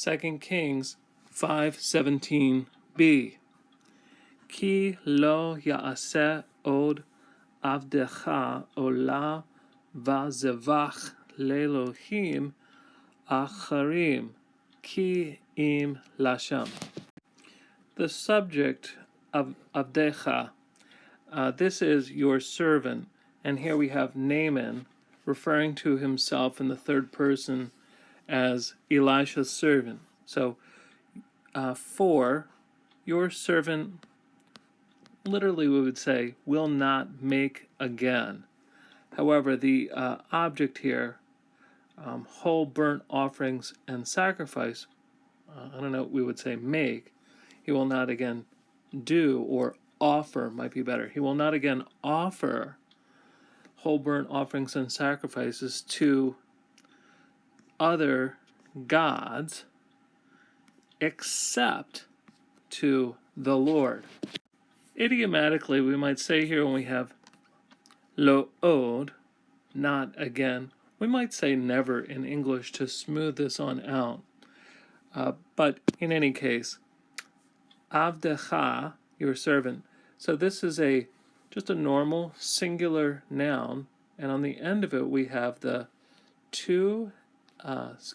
2 Kings 5:17b. Ki lo ya'aseh od avdecha olah vazevach le'elohim acharim ki im lashem. The subject of avdecha, this is your servant, and here we have Naaman referring to himself in the third person as Elisha's servant. So, for your servant, literally we would say, will not make again. However, the object here, whole burnt offerings and sacrifice, we would say make, he will not again do, or offer might be better. He will not again offer whole burnt offerings and sacrifices to other gods except to the Lord. Idiomatically, we might say here when we have lo od, not again, we might say never in English to smooth this on out. But in any case, avdecha, your servant. So this is just a normal singular noun, and on the end of it we have the two ms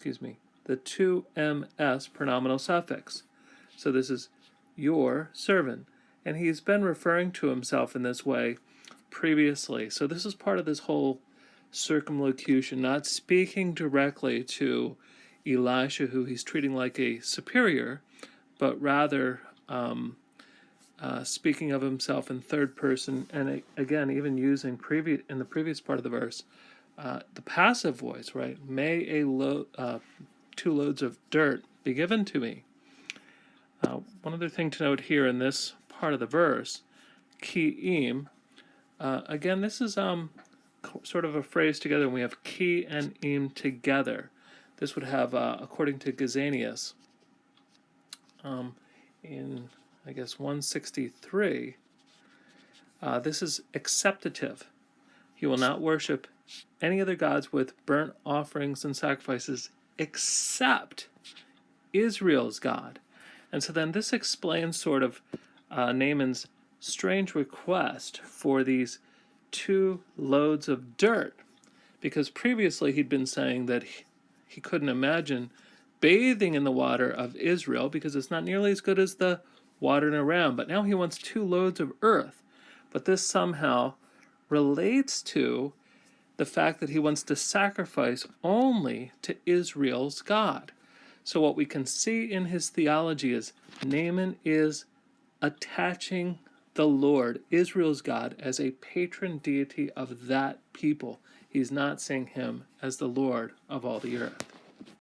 pronominal suffix. So this is your servant, and he's been referring to himself in this way previously. So this is part of this whole circumlocution, not speaking directly to Elisha, who he's treating like a superior, but rather speaking of himself in third person, and again, even using in the previous part of the verse, the passive voice, right? May 2 loads of dirt be given to me. One other thing to note here in this part of the verse, ki-im, again, this is sort of a phrase together, and we have ki and im together. This would have, according to Gazanius, in, 163, this is acceptative. He will not worship any other gods with burnt offerings and sacrifices except Israel's God. And so then this explains sort of Naaman's strange request for these 2 loads of dirt, because previously he'd been saying that he couldn't imagine bathing in the water of Israel because it's not nearly as good as the water in Aram, but now he wants 2 loads of earth. But this somehow relates to the fact that he wants to sacrifice only to Israel's God. So what we can see in his theology is Naaman is attaching the Lord, Israel's God, as a patron deity of that people. He's not seeing him as the Lord of all the earth.